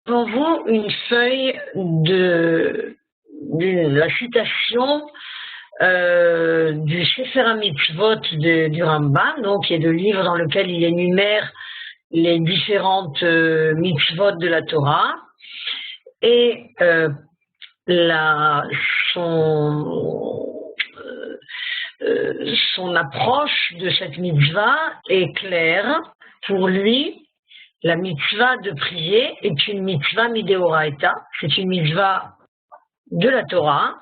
Devant vous une feuille de la citation du Sefer HaMitzvot du Rambam, donc qui est le livre dans lequel il énumère les différentes mitzvot de la Torah, et son approche de cette mitzvah est claire. Pour lui, la mitzvah de prier est une mitzvah mideoraita, c'est une mitzvah de la Torah,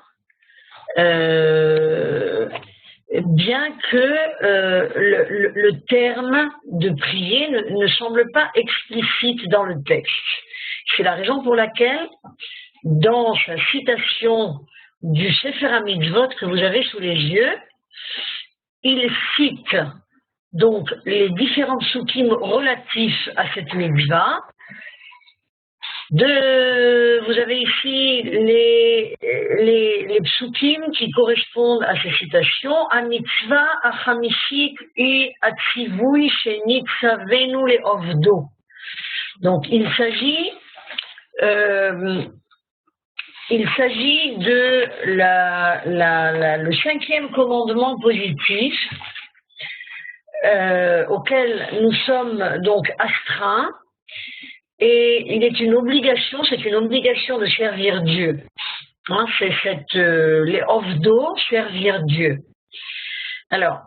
bien que le terme de prier ne semble pas explicite dans le texte. C'est la raison pour laquelle, dans sa citation du Sefer HaMitzvot que vous avez sous les yeux, il cite donc les différents psukim relatifs à cette mitzvah. Vous avez ici les psukim qui correspondent à ces citations. Mitzvah achamishit et atzivui shenitzavenu leovdo. Donc il s'agit de le cinquième commandement positif auquel nous sommes donc astreints, et il est une obligation, de servir Dieu. Hein, c'est les ovdo, servir Dieu. Alors,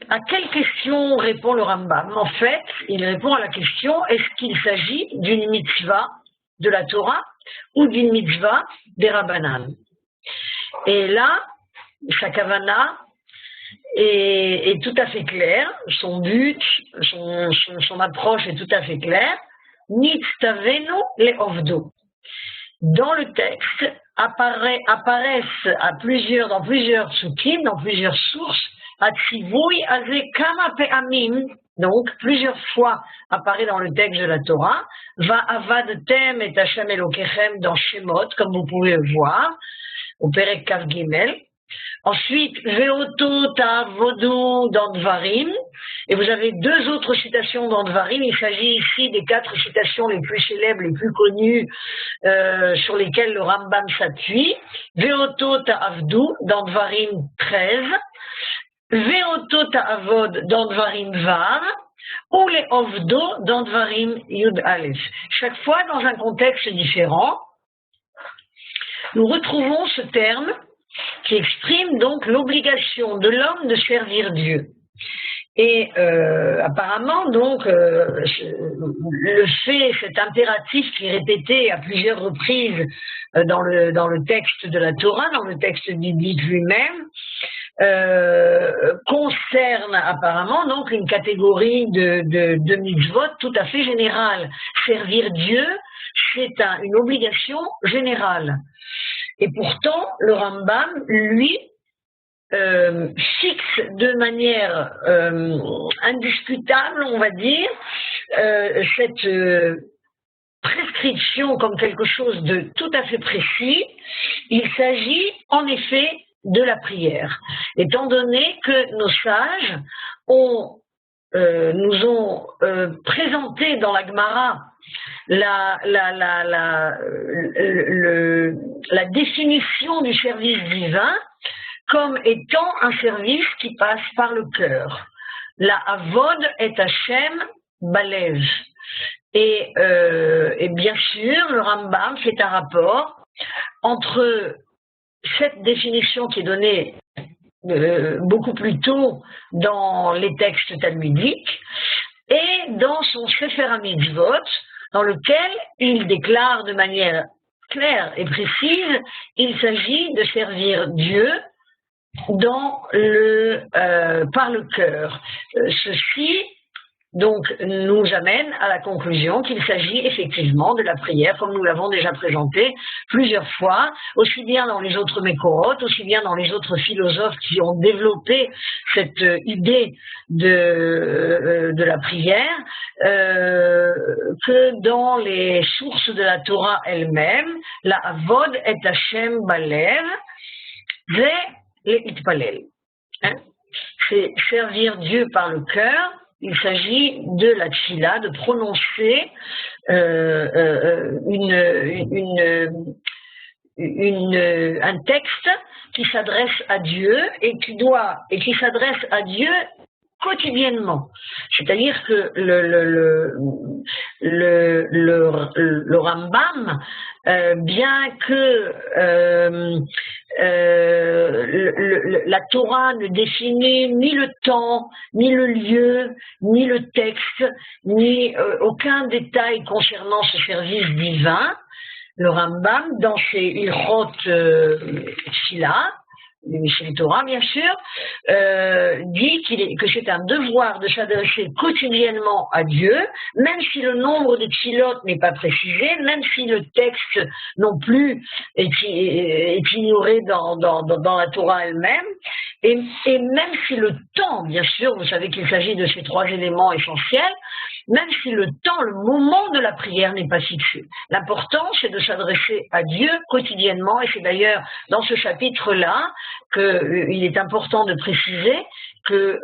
à quelle question répond le Rambam? En fait, il répond à la question: est-ce qu'il s'agit d'une mitzvah de la Torah ou d'une mitzvah des Rabbanan? Et là, sa kavana est tout à fait claire, son but, son approche est tout à fait claire. Nitzavenu leovdo. Dans le texte apparaissent dans plusieurs psukim, dans plusieurs sources, atzivui aze kama pe'amim, donc plusieurs fois apparaît dans le texte de la Torah, va avadtem et Hashem Elokechem dans Shemot, comme vous pouvez le voir, au Perek Kav Gimel. Ensuite, Veoto ta'avodu dans Dvarim, et vous avez deux autres citations dans Dvarim. Il s'agit ici des 4 citations les plus célèbres, les plus connues, sur lesquelles le Rambam s'appuie. Veoto ta'avdu dans Dvarim 13, Veoto ta'avod dans Dvarim Vav, ou les Ovdo dans Dvarim Yud Aleph. Chaque fois dans un contexte différent, nous retrouvons ce terme qui exprime donc l'obligation de l'homme de servir Dieu. Et apparemment, donc, cet impératif qui est répété à plusieurs reprises dans le texte de la Torah, dans le texte biblique lui-même, concerne apparemment donc une catégorie de mitzvot tout à fait générale. Servir Dieu, c'est une obligation générale. Et pourtant, le Rambam, lui, fixe de manière indiscutable, on va dire, cette prescription comme quelque chose de tout à fait précis. Il s'agit en effet de la prière. Étant donné que nos sages nous ont présenté dans la Gemara la définition du service divin comme étant un service qui passe par le cœur. La avod est Hashem balev. Et bien sûr, le Rambam fait un rapport entre cette définition qui est donnée beaucoup plus tôt dans les textes talmudiques et dans son Sefer HaMitzvot, dans lequel il déclare de manière claire et précise: il s'agit de servir Dieu par le cœur. Ceci donc nous amène à la conclusion qu'il s'agit effectivement de la prière, comme nous l'avons déjà présenté plusieurs fois, aussi bien dans les autres Mekorot, aussi bien dans les autres philosophes qui ont développé cette idée de la prière, que dans les sources de la Torah elle-même. La avod et Hashem balev, c'est le itpalel. C'est servir Dieu par le cœur, il s'agit de la tfila, de prononcer un texte qui s'adresse à Dieu et qui s'adresse à Dieu quotidiennement. C'est-à-dire que le Rambam, bien que la Torah ne définit ni le temps, ni le lieu, ni le texte, ni aucun détail concernant ce service divin, le Rambam, dans ses Ilchot Tfila, chez les Torah bien sûr, dit que c'est un devoir de s'adresser quotidiennement à Dieu, même si le nombre de tfilot n'est pas précisé, même si le texte non plus est ignoré dans la Torah elle-même, et même si le temps, bien sûr, vous savez qu'il s'agit de ces trois éléments essentiels, même si le temps, le moment de la prière n'est pas fixé. L'important, c'est de s'adresser à Dieu quotidiennement, et c'est d'ailleurs dans ce chapitre-là qu'il est important de préciser que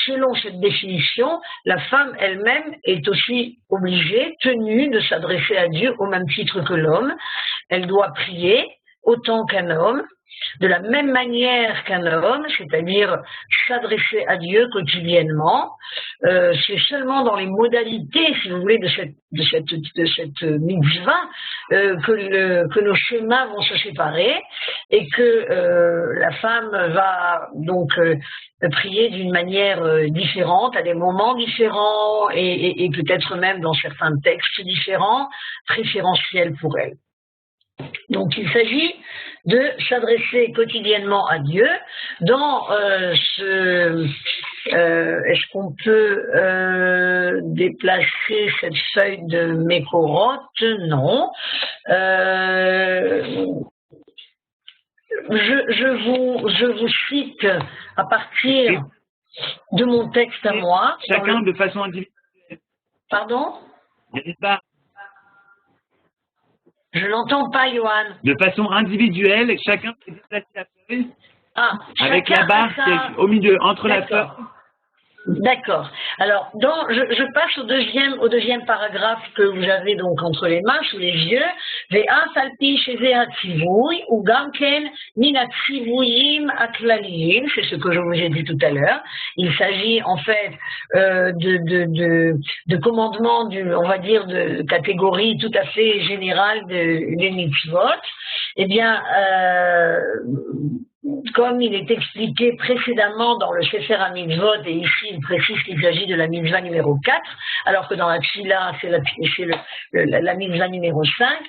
selon cette définition, la femme elle-même est aussi obligée, tenue de s'adresser à Dieu au même titre que l'homme. Elle doit prier autant qu'un homme, de la même manière qu'un homme, c'est-à-dire s'adresser à Dieu quotidiennement. C'est seulement dans les modalités, si vous voulez, de cette mitzvah que nos chemins vont se séparer et que la femme va donc prier d'une manière différente, à des moments différents et peut-être même dans certains textes différents, préférentiels pour elle. Donc il s'agit de s'adresser quotidiennement à Dieu dans est-ce qu'on peut déplacer cette feuille de Mekorot? Non. Je vous cite à partir de mon texte à moi. Chacun de façon individuelle. Pardon? N'est-ce pas? Je n'entends pas, Johan. De façon individuelle, chacun peut déplacer la feuille avec la barre qui est au milieu, entre la feuille. D'accord. Alors, je passe au deuxième paragraphe que vous avez donc entre les mains, sous les yeux. Ve'af alpi sheze hatzivui ou gamken min hatzivuyim aklaliyim, c'est ce que je vous ai dit tout à l'heure. Il s'agit en fait de commandements, on va dire, de catégories tout à fait générales des mitzvot. Eh bien, comme il est expliqué précédemment dans le Sefer HaMitzvot, et ici il précise qu'il s'agit de la mitzvah numéro 4, alors que dans la Tfila c'est la mitzvah numéro 5,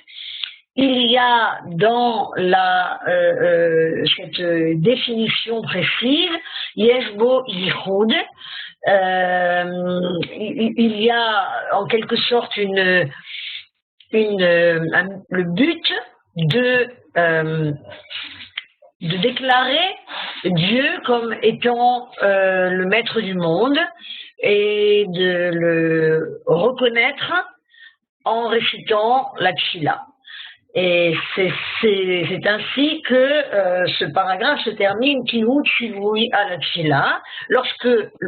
il y a dans cette définition précise, Yeshbo Yichud, il y a en quelque sorte le but de déclarer Dieu comme étant le maître du monde et de le reconnaître en récitant la tfila. Et c'est ainsi que ce paragraphe se termine Kihu Tzivui à la tfila,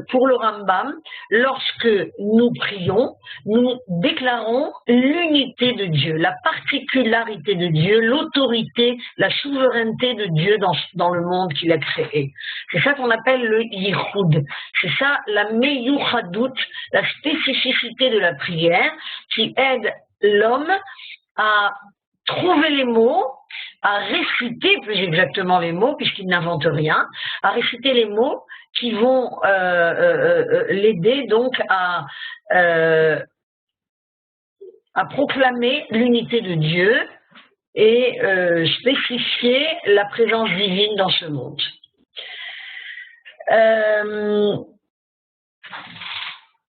pour le Rambam, lorsque nous prions, nous déclarons l'unité de Dieu, la particularité de Dieu, l'autorité, la souveraineté de Dieu dans le monde qu'il a créé. C'est ça qu'on appelle le Yichud. C'est ça la Meyuchadut, la spécificité de la prière qui aide l'homme à trouver les mots, à réciter plus exactement les mots, puisqu'il n'invente rien, à réciter les mots qui vont l'aider donc à proclamer l'unité de Dieu et spécifier la présence divine dans ce monde.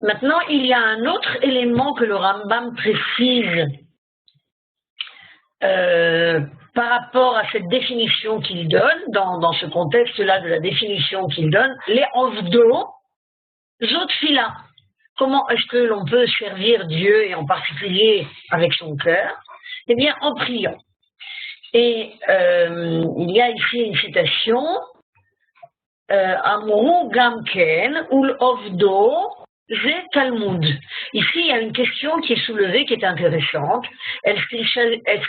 Maintenant, il y a un autre élément que le Rambam précise par rapport à cette définition qu'il donne, dans ce contexte-là de la définition qu'il donne, les ovdo, zotfila. Comment est-ce que l'on peut servir Dieu, et en particulier avec son cœur? Eh bien, en priant. Et il y a ici une citation, Amru gamken ul ovdo c'est Talmud. Ici, il y a une question qui est soulevée, qui est intéressante. Est-ce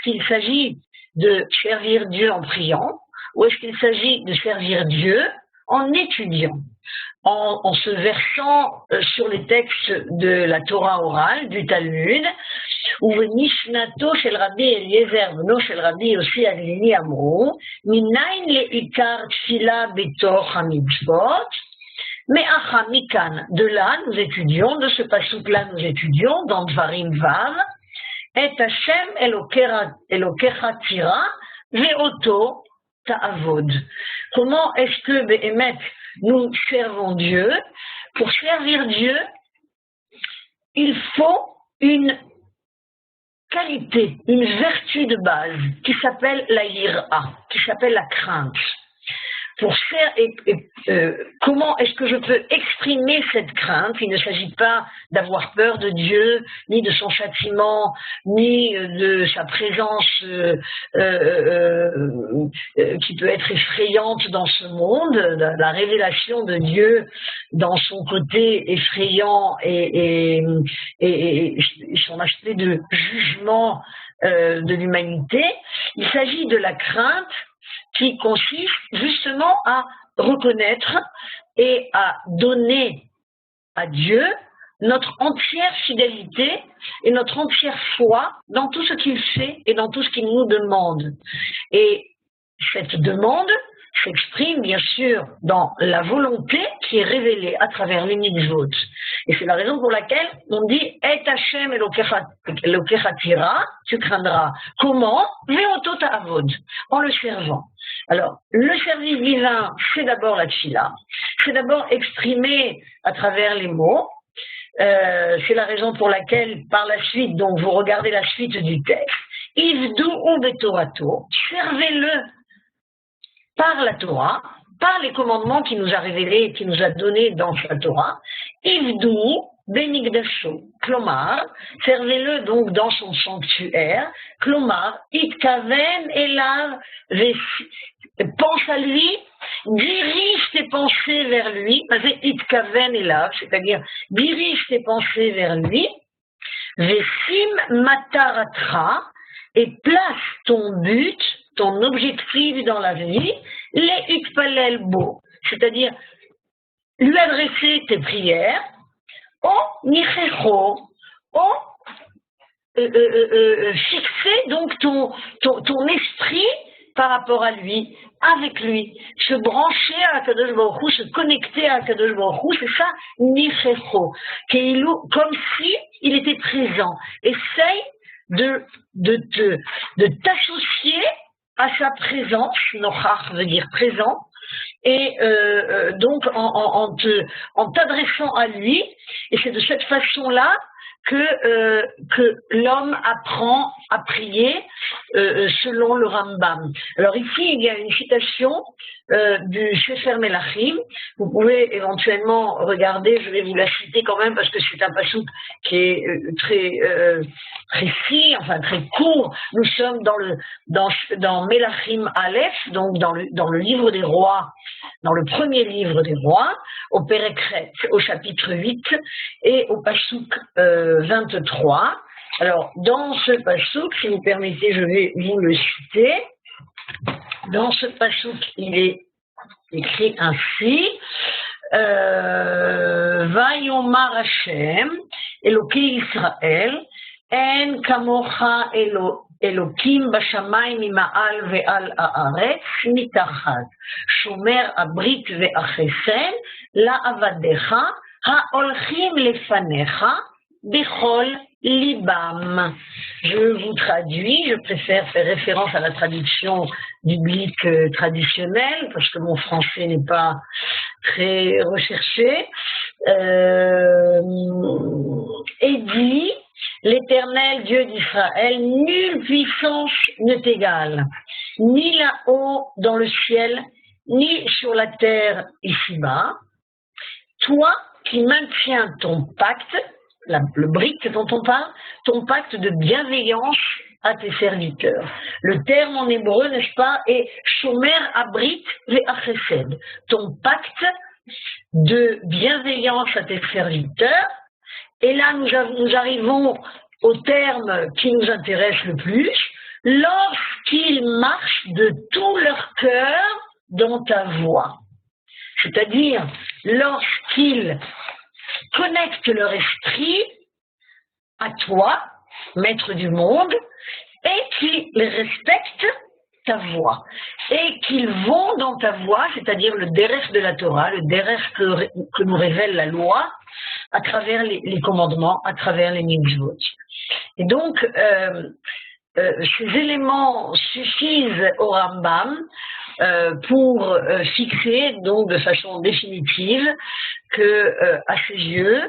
qu'il s'agit de servir Dieu en priant, ou est-ce qu'il s'agit de servir Dieu en étudiant, en se versant sur les textes de la Torah orale, du Talmud, ou Mishnato shel Rabbi Eliezer bno shel Rabbi Yossi Aglili amru, minayin leikar tfila betor hamitzvot, mais mikan, de là nous étudions, de ce passouk-là nous étudions, dans Dvarim Vav, et Hashem Elokecha tira ve'oto ta'avod. Comment est-ce que, Behemet, nous servons Dieu? Pour servir Dieu, il faut une qualité, une vertu de base qui s'appelle la yira, qui s'appelle la crainte. Pour faire, comment est-ce que je peux exprimer cette crainte? Il ne s'agit pas d'avoir peur de Dieu, ni de son châtiment, ni de sa présence qui peut être effrayante dans ce monde, la révélation de Dieu dans son côté effrayant et son aspect de jugement de l'humanité. Il s'agit de la crainte qui consiste justement à reconnaître et à donner à Dieu notre entière fidélité et notre entière foi dans tout ce qu'il fait et dans tout ce qu'il nous demande. Et cette demande s'exprime bien sûr dans la volonté qui est révélée à travers les mitzvot. Et c'est la raison pour laquelle on dit « Et Hashem Elokecha tira » tu craindras. Comment? « Ve'oto ta'avod » en le servant. Alors, le service divin, c'est d'abord la tfila, c'est d'abord exprimé à travers les mots. C'est la raison pour laquelle, par la suite, donc vous regardez la suite du texte, « Ivdu ou betorato » servez-le par la Torah, par les commandements qu'il nous a révélés, qu'il nous a donnés dans la Torah, Ivdu benigdasho, klomar, servez-le donc dans son sanctuaire, klomar, itkaven elav, pense à lui, dirige tes pensées vers lui, itkaven elav, c'est-à-dire dirige tes pensées vers lui, vesim mataratra, et place ton but, ton objectif dans la vie, les utpalel bo, c'est-à-dire lui adresser tes prières, au nichecho, au fixer donc ton esprit par rapport à lui, avec lui, se brancher à Akadosh Baruch Hu, se connecter à Akadosh Baruch Hu, c'est ça, nichecho, comme si il était présent. Essaye de t'associer à sa présence, nochach veut dire présent, et donc en t'adressant à lui, et c'est de cette façon-là que l'homme apprend à prier selon le Rambam. Alors ici, il y a une citation du Sefer Melachim. Vous pouvez éventuellement regarder, je vais vous la citer quand même parce que c'est un passouk qui est très précis, enfin très court. Nous sommes dans Melachim Aleph, donc dans le livre des rois, dans le premier livre des rois, au Pérekret, au chapitre 8 et au passouk 23. Alors, dans ce passouk, si vous permettez, je vais vous le citer. Dans ce passouk, il est écrit ainsi Vayomar Hashem, Eloki Israël, En kamocha Elokim bashamayim mima'al ve'al haaretz mitachat, shomer abrit ve'achesed, la'avadecha, ha'olchim lefanecha, bechol libam. Je vous traduis, je préfère faire référence à la traduction biblique traditionnelle, parce que mon français n'est pas très recherché. Et dit, l'Éternel Dieu d'Israël, nulle puissance ne t'égale, ni là-haut dans le ciel, ni sur la terre ici-bas. Toi qui maintiens ton pacte, le brit dont on parle, ton pacte de bienveillance à tes serviteurs. Le terme en hébreu, n'est-ce pas, est shomer abrit ve'achesed, ton pacte de bienveillance à tes serviteurs. Et là, nous arrivons au terme qui nous intéresse le plus, lorsqu'ils marchent de tout leur cœur dans ta voie. C'est-à-dire, lorsqu'ils connectent leur esprit à toi, maître du monde, et qu'ils respectent ta voie, et qu'ils vont dans ta voie, c'est-à-dire le derech de la Torah, le derech que nous révèle la loi, à travers les commandements, à travers les mitzvot. Et donc, ces éléments suffisent au Rambam pour fixer donc de façon définitive que, à ses yeux,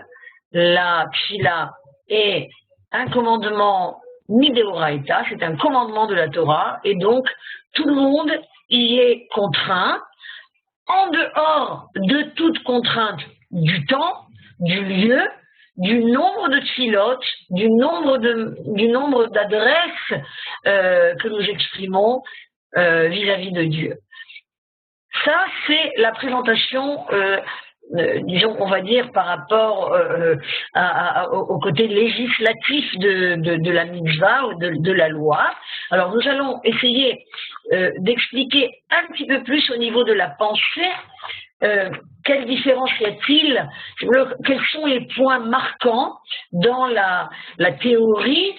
la Tfila est un commandement midéoraïta, c'est un commandement de la Torah, et donc tout le monde y est contraint, en dehors de toute contrainte du temps, du lieu, du nombre de tfilotes, du nombre d'adresses que nous exprimons vis-à-vis de Dieu. Ça, c'est la présentation, disons, on va dire, par rapport au côté législatif de la mitzvah ou de la loi. Alors, nous allons essayer d'expliquer un petit peu plus au niveau de la pensée. Quelle différence y a-t-il? Quels sont les points marquants dans la théorie,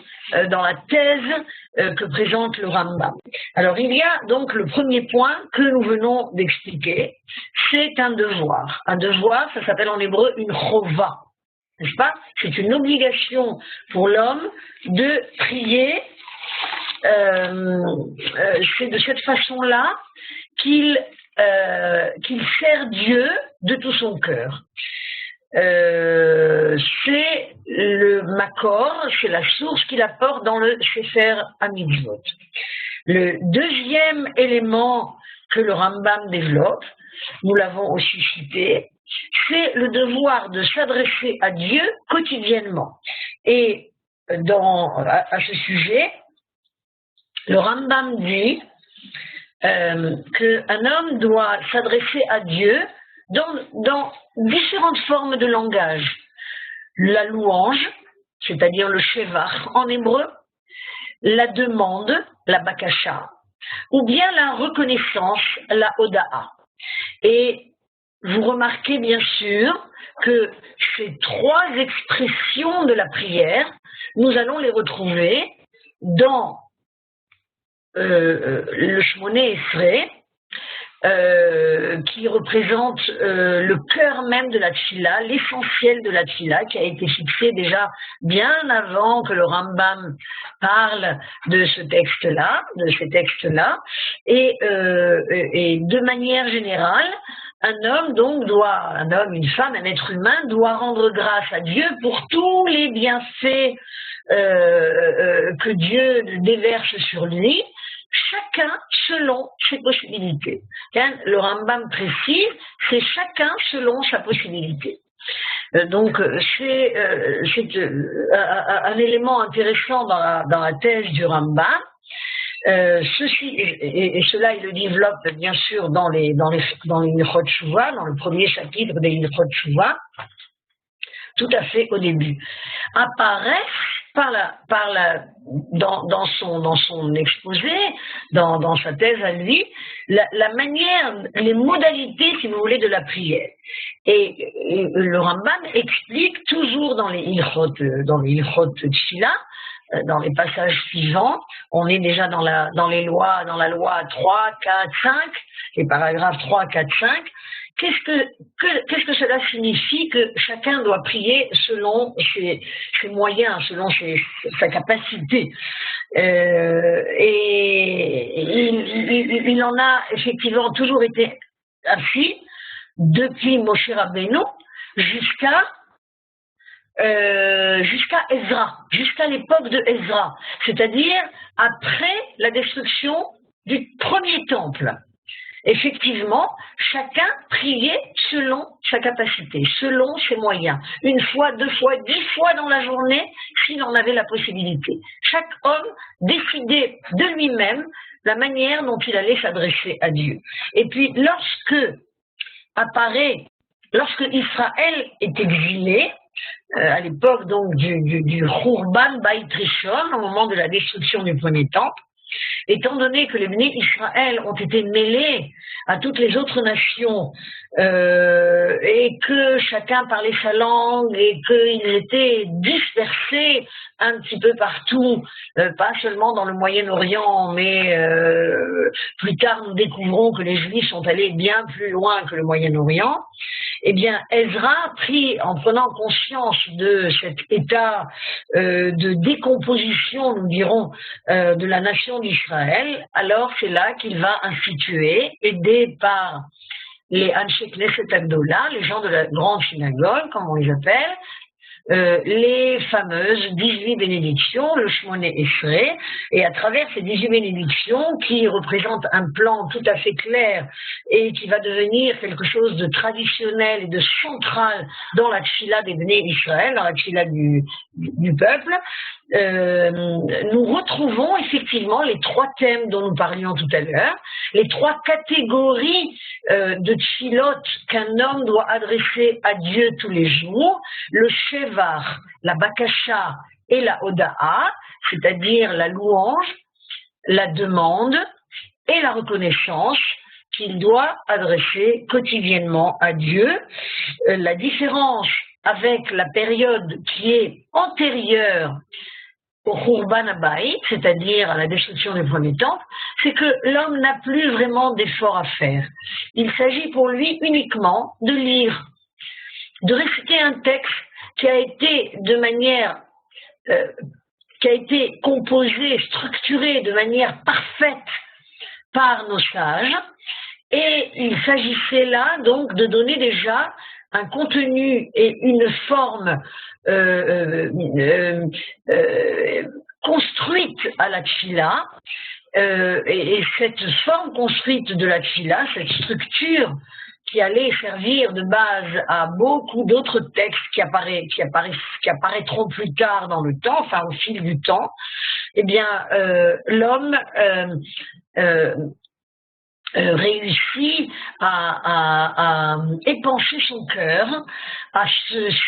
dans la thèse que présente le Rambam? Alors, il y a donc le premier point que nous venons d'expliquer, c'est un devoir. Un devoir, ça s'appelle en hébreu une chova, n'est-ce pas? C'est une obligation pour l'homme de prier. C'est de cette façon-là qu'il sert Dieu de tout son cœur. C'est le makor, c'est la source qu'il apporte dans le Sefer HaMitzvot. Le deuxième élément que le Rambam développe, nous l'avons aussi cité, c'est le devoir de s'adresser à Dieu quotidiennement. Et à ce sujet, le Rambam dit qu'un homme doit s'adresser à Dieu dans différentes formes de langage. La louange, c'est-à-dire le shevach en hébreu, la demande, la bakasha, ou bien la reconnaissance, la hoda'a. Et vous remarquez bien sûr que ces trois expressions de la prière, nous allons les retrouver dans le Shmoné Esrei, qui représente le cœur même de la Tfila, l'essentiel de la Tfila, qui a été fixé déjà bien avant que le Rambam parle de ce texte-là, et de manière générale, un homme, une femme, un être humain doit rendre grâce à Dieu pour tous les bienfaits que Dieu déverse sur lui, chacun selon ses possibilités. Le Rambam précise, c'est chacun selon sa possibilité. Donc c'est un élément intéressant dans la thèse du Rambam. Cela il le développe bien sûr dans les Hilchot Teshuvah, dans le premier chapitre des Hilchot Teshuvah, tout à fait au début. Apparaissent dans son exposé, dans sa thèse à lui, la manière, les modalités, si vous voulez, de la prière. Et le Rambam explique toujours dans les Hilchot Tfila, dans les passages suivants, on est déjà dans la loi 3, 4, 5, les paragraphes 3, 4, 5. Qu'est-ce que cela signifie que chacun doit prier selon ses moyens, selon sa capacité? Et il en a effectivement toujours été ainsi depuis Moshe Rabbeinu jusqu'à Ezra, jusqu'à l'époque de Ezra, c'est-à-dire après la destruction du premier temple. Effectivement, chacun priait selon sa capacité, selon ses moyens. 1 fois, 2 fois, 10 fois dans la journée, s'il en avait la possibilité. Chaque homme décidait de lui-même la manière dont il allait s'adresser à Dieu. Et puis, lorsque apparaît lorsque Israël est exilé, à l'époque donc du Khurban Bayit Rishon, au moment de la destruction du premier temple, étant donné que les Bnei Israël ont été mêlés à toutes les autres nations et que chacun parlait sa langue et qu'ils étaient dispersés un petit peu partout, pas seulement dans le Moyen-Orient, mais plus tard nous découvrons que les Juifs sont allés bien plus loin que le Moyen-Orient. Eh bien, Ezra, en prenant conscience de cet état de décomposition, nous dirons, de la nation d'Israël, alors c'est là qu'il va instituer, aidé par les Anshe Knesset Agdola, les gens de la grande synagogue, comme on les appelle, les fameuses 18 bénédictions, le Shmoné Esrei, et à travers ces 18 bénédictions qui représentent un plan tout à fait clair et qui va devenir quelque chose de traditionnel et de central dans la tfila des Bnei Israël, dans la tfila du peuple, nous retrouvons effectivement les trois thèmes dont nous parlions tout à l'heure, les trois catégories de tfilot qu'un homme doit adresser à Dieu tous les jours, le shevar, la bakasha et la oda'a, c'est-à-dire la louange, la demande et la reconnaissance qu'il doit adresser quotidiennement à Dieu. La différence avec la période qui est antérieure au Khurban Abayit, c'est-à-dire à la destruction du premier temple, c'est que l'homme n'a plus vraiment d'effort à faire. Il s'agit pour lui uniquement de lire, de réciter un texte qui a été qui a été composé, structuré de manière parfaite par nos sages, et il s'agissait là donc de donner déjà un contenu et une forme construite à la tfila, et cette forme construite de la tfila, cette structure qui allait servir de base à beaucoup d'autres textes qui apparaîtront plus tard dans le temps, enfin au fil du temps, eh bien l'homme réussit à épancher son cœur, à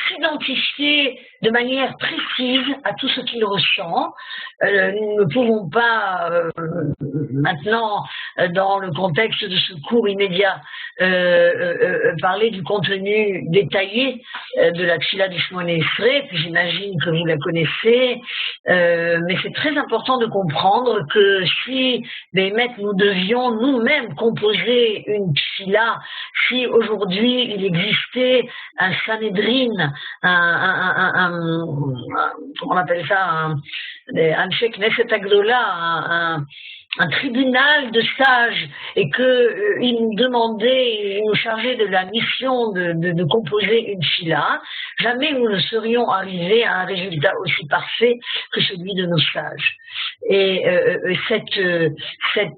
s'identifier de manière précise à tout ce qu'il ressent. Nous ne pouvons pas maintenant, dans le contexte de ce cours immédiat, parler du contenu détaillé de la tfila du Shmoné Esrei, puis j'imagine que vous la connaissez, mais c'est très important de comprendre que si nous devions nous-mêmes composer une tfila, si aujourd'hui il existait un Sanhedrin, comment on appelle ça, un Anshe Knesset Agdola, un tribunal de sages, et qu'ils nous demandaient, ils nous chargeaient de la mission de composer une tfila, jamais nous ne serions arrivés à un résultat aussi parfait que celui de nos sages. Et cette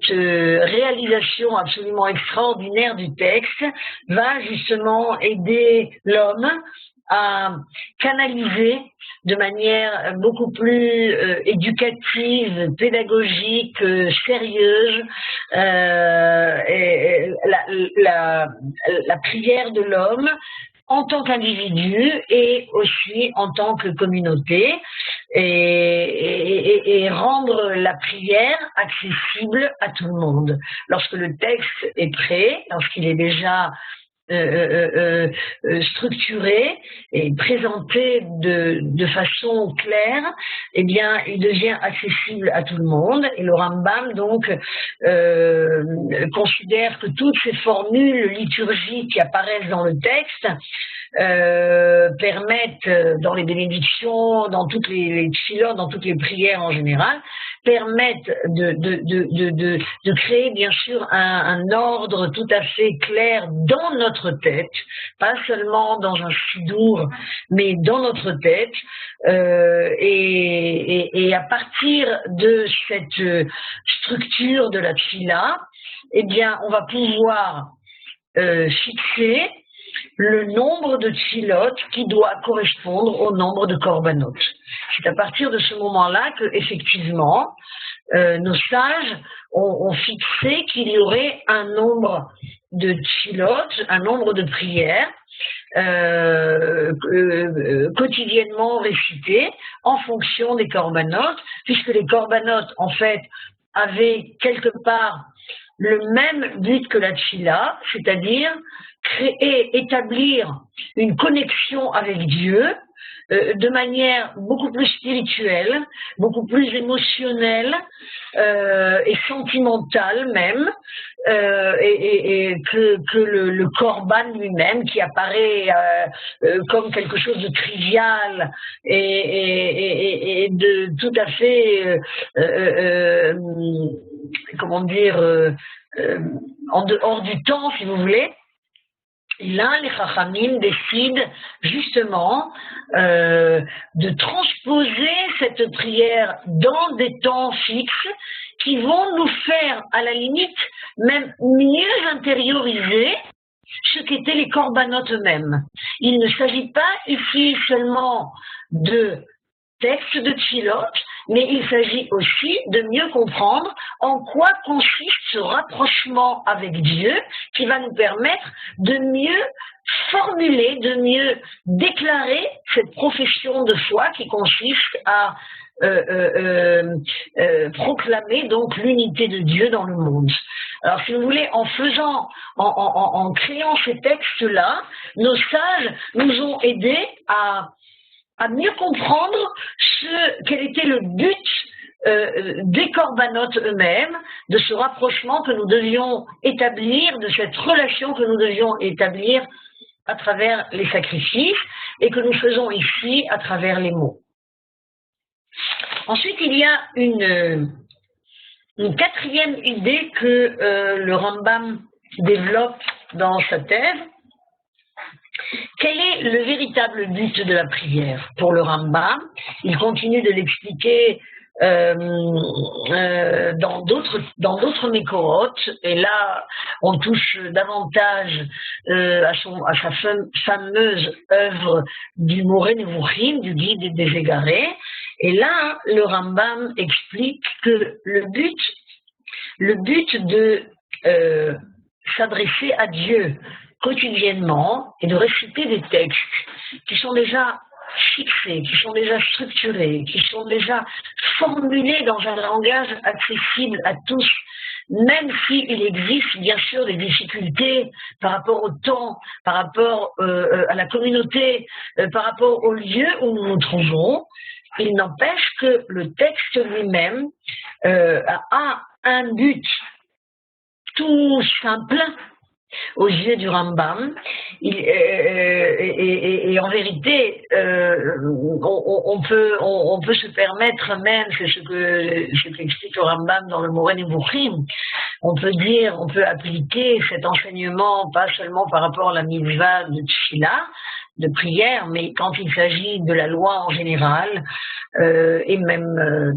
réalisation absolument extraordinaire du texte va justement aider l'homme à canaliser de manière beaucoup plus éducative, pédagogique, sérieuse, la prière de l'homme en tant qu'individu et aussi en tant que communauté, et rendre la prière accessible à tout le monde. Lorsque le texte est prêt, lorsqu'il est déjà structuré et présenté de façon claire, eh bien, il devient accessible à tout le monde. Et le Rambam, donc, considère que toutes ces formules liturgiques qui apparaissent dans le texte permettent, dans les bénédictions, dans toutes les tfilot, dans toutes les prières en général, permettent de créer bien sûr un ordre tout à fait clair dans notre tête, pas seulement dans un sidour, mais dans notre tête, et à partir de cette structure de la tfila, eh bien on va pouvoir fixer le nombre de tfilot qui doit correspondre au nombre de korbanot. C'est à partir de ce moment-là que, effectivement, nos sages ont fixé qu'il y aurait un nombre de tfilot, un nombre de prières quotidiennement récités en fonction des corbanotes, puisque les corbanotes, en fait, avaient quelque part le même but que la tfila, c'est-à-dire créer, établir une connexion avec Dieu de manière beaucoup plus spirituelle, beaucoup plus émotionnelle et sentimentale même, et que le korban lui-même qui apparaît comme quelque chose de trivial et de tout à fait, comment dire, en dehors du temps, si vous voulez. Là, les Chachamim décident justement de transposer cette prière dans des temps fixes qui vont nous faire, à la limite, même mieux intérioriser ce qu'étaient les corbanotes eux-mêmes. Il ne s'agit pas ici seulement de textes de tfilot, mais il s'agit aussi de mieux comprendre en quoi consiste ce rapprochement avec Dieu qui va nous permettre de mieux formuler, de mieux déclarer cette profession de foi qui consiste à proclamer donc l'unité de Dieu dans le monde. Alors si vous voulez, en créant ces textes-là, nos sages nous ont aidés à mieux comprendre quel était le but des corbanotes eux-mêmes, de ce rapprochement que nous devions établir, de cette relation que nous devions établir à travers les sacrifices et que nous faisons ici à travers les mots. Ensuite, il y a une quatrième idée que le Rambam développe dans sa thèse. Quel est le véritable but de la prière pour le Rambam? Il continue de l'expliquer dans d'autres mécorotes, et là on touche davantage à sa fameuse œuvre du Moré Nevuchim, du guide des égarés, et là le Rambam explique que le but de s'adresser à Dieu quotidiennement et de réciter des textes qui sont déjà fixés, qui sont déjà structurés, qui sont déjà formulés dans un langage accessible à tous, même s'il existe bien sûr des difficultés par rapport au temps, par rapport à la communauté, par rapport au lieu où nous nous trouvons. Il n'empêche que le texte lui-même a un but tout simple aux yeux du Rambam, et en vérité, on peut se permettre même, c'est ce qu'explique le Rambam dans le Moré Nevuchim, on peut appliquer cet enseignement pas seulement par rapport à la mitzvah de tfila, de prière, mais quand il s'agit de la loi en général, et même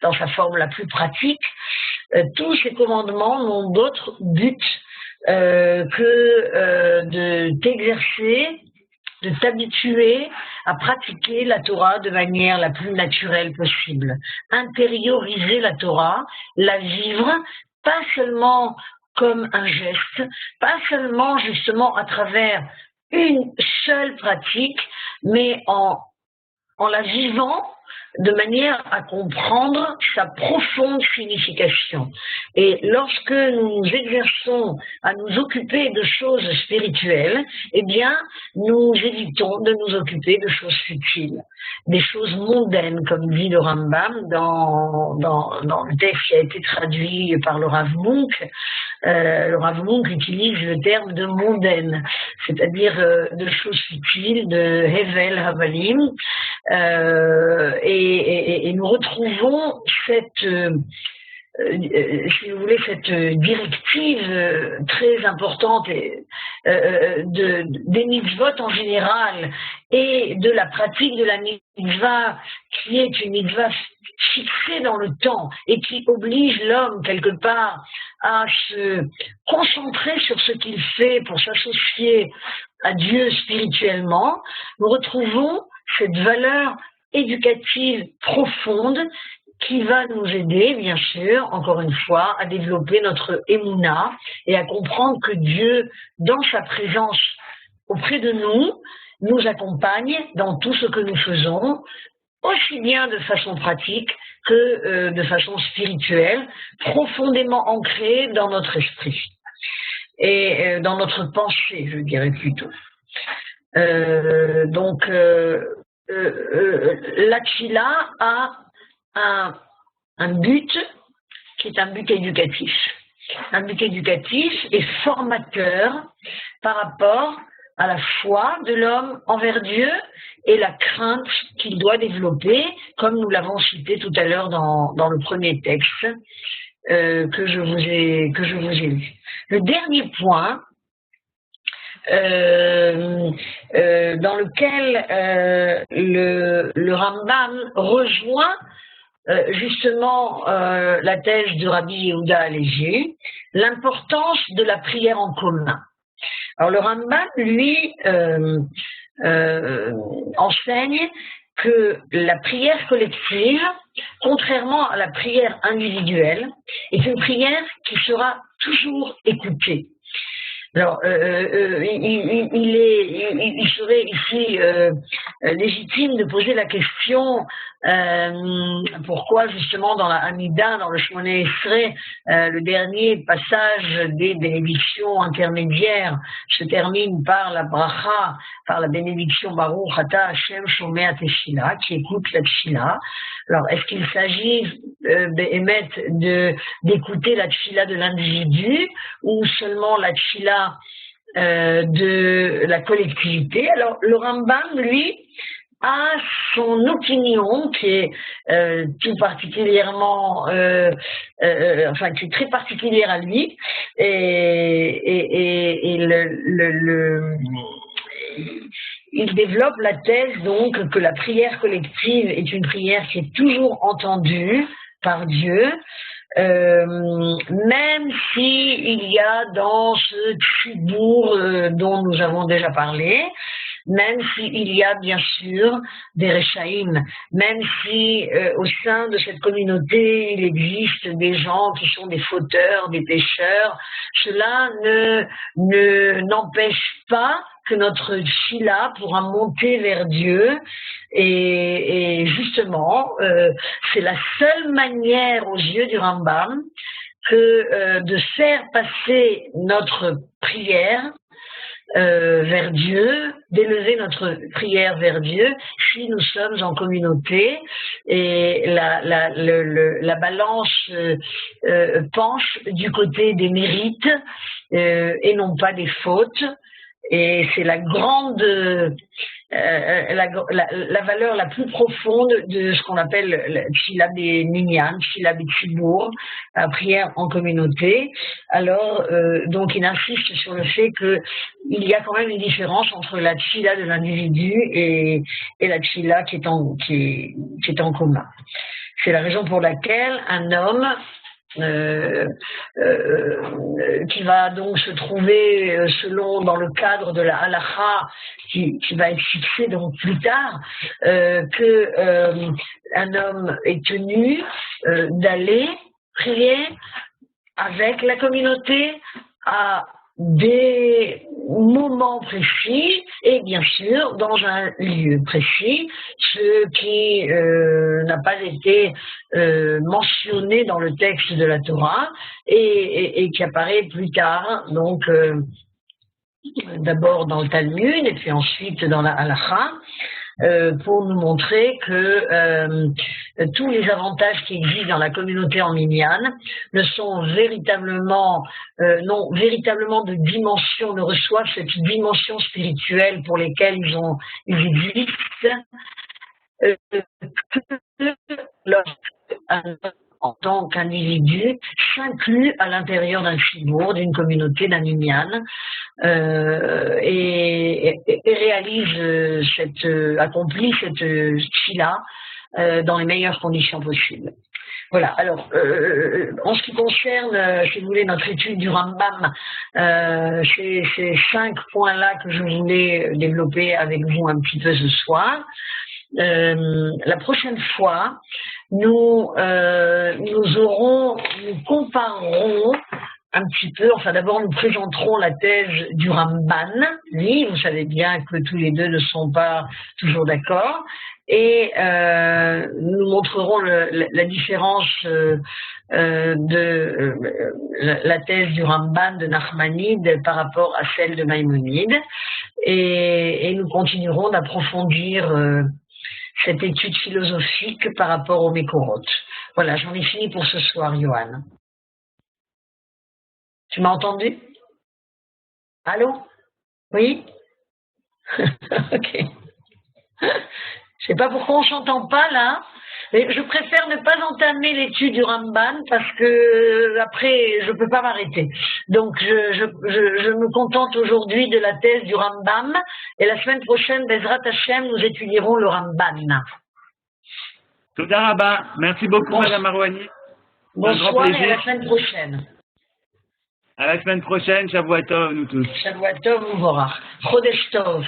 dans sa forme la plus pratique, tous ces commandements n'ont d'autre but que de t'exercer, de t'habituer à pratiquer la Torah de manière la plus naturelle possible. Intérioriser la Torah, la vivre, pas seulement comme un geste, pas seulement justement à travers une seule pratique, mais en la vivant de manière à comprendre sa profonde signification. Et lorsque nous nous exerçons à nous occuper de choses spirituelles, eh bien, nous évitons de nous occuper de choses futiles, des choses mondaines, comme dit le Rambam dans le texte qui a été traduit par le Rav Munk. Le Rav Munk utilise le terme de mondaine, c'est-à-dire de choses futiles, de Hevel Havalim, et nous retrouvons cette, si vous voulez, cette directive très importante des mitzvot en général et de la pratique de la mitzvah qui est une mitzvah fixée dans le temps et qui oblige l'homme quelque part à se concentrer sur ce qu'il fait pour s'associer à Dieu spirituellement. Nous retrouvons cette valeur éducative profonde qui va nous aider, bien sûr, encore une fois, à développer notre émouna et à comprendre que Dieu, dans sa présence auprès de nous, nous accompagne dans tout ce que nous faisons, aussi bien de façon pratique que de façon spirituelle, profondément ancrée dans notre esprit et dans notre pensée, je dirais plutôt. Donc, la Tchila a un but qui est un but éducatif. Un but éducatif et formateur par rapport à la foi de l'homme envers Dieu et la crainte qu'il doit développer, comme nous l'avons cité tout à l'heure dans le premier texte que je vous ai lu. Le dernier point dans lequel le Rambam rejoint justement la thèse de Rabbi Yehuda Halevi, l'importance de la prière en commun. Alors le Rambam, lui, enseigne que la prière collective, contrairement à la prière individuelle, est une prière qui sera toujours écoutée. Alors, il serait ici légitime de poser la question pourquoi justement dans la Hamida, dans le Shmoneh Esrei, le dernier passage des bénédictions intermédiaires se termine par la bracha, par la bénédiction Baruch Ata Hashem Shomea Teshila, qui écoute la Teshila. Alors, est-ce qu'il s'agit d'écouter la Teshila de l'individu ou seulement la Teshila de la collectivité? Alors, le Rambam, lui, a son opinion qui est tout particulièrement, enfin qui est très particulière à lui, et il développe la thèse donc que la prière collective est une prière qui est toujours entendue par Dieu, même s'il y a dans ce tzibour dont nous avons déjà parlé, même s'il y a bien sûr des Rechaïm, même si au sein de cette communauté il existe des gens qui sont des fauteurs, des pécheurs, cela n'empêche pas que notre Tchila pourra monter vers Dieu et justement c'est la seule manière aux yeux du Rambam que de faire passer notre prière vers Dieu, d'élever notre prière vers Dieu si nous sommes en communauté et la balance penche du côté des mérites et non pas des fautes. Et c'est la grande, la valeur la plus profonde de ce qu'on appelle le Tchila des Minyan, Tchila des Tzibour, la prière en communauté. Alors, donc il insiste sur le fait qu'il y a quand même une différence entre la Tchila de l'individu et la Tchila qui est en commun. C'est la raison pour laquelle un homme qui va donc se trouver dans le cadre de la halakha qui va être fixé donc plus tard, que un homme est tenu d'aller prier avec la communauté à des moments précis et bien sûr dans un lieu précis, ce qui n'a pas été mentionné dans le texte de la Torah et qui apparaît plus tard, donc d'abord dans le Talmud et puis ensuite dans la halakha, pour nous montrer que tous les avantages qui existent dans la communauté en minyan ne sont véritablement, non véritablement de dimension, ne reçoivent cette dimension spirituelle pour lesquelles ils existent, en tant qu'individu s'inclut à l'intérieur d'un tzibour, d'une communauté, d'un minyan, et réalise accomplit cette tchila dans les meilleures conditions possibles. Voilà, alors, en ce qui concerne, si vous voulez, notre étude du Rambam, c'est ces 5 points-là que je voulais développer avec vous un petit peu ce soir. La prochaine fois, nous comparerons un petit peu, enfin d'abord nous présenterons la thèse du Ramban. Lui, vous savez bien que tous les deux ne sont pas toujours d'accord. Et nous montrerons la différence de la thèse du Ramban de Nachmanide par rapport à celle de Maïmonide. Et nous continuerons d'approfondir cette étude philosophique par rapport au Mekorot. Voilà, j'en ai fini pour ce soir, Johan. Tu m'as entendu? Allô? Oui? Ok. Je sais pas pourquoi on s'entend pas là. Mais je préfère ne pas entamer l'étude du Ramban parce que après je peux pas m'arrêter. Donc je me contente aujourd'hui de la thèse du Rambam et la semaine prochaine, Bezrat Hashem, nous étudierons le Ramban. Toda Rabba. Merci beaucoup, Madame Arouani. Bonsoir et à la semaine prochaine. À la semaine prochaine, Shavuot Tov, nous tous. Shavuot Tov, Uvorach. Chodesh Tov.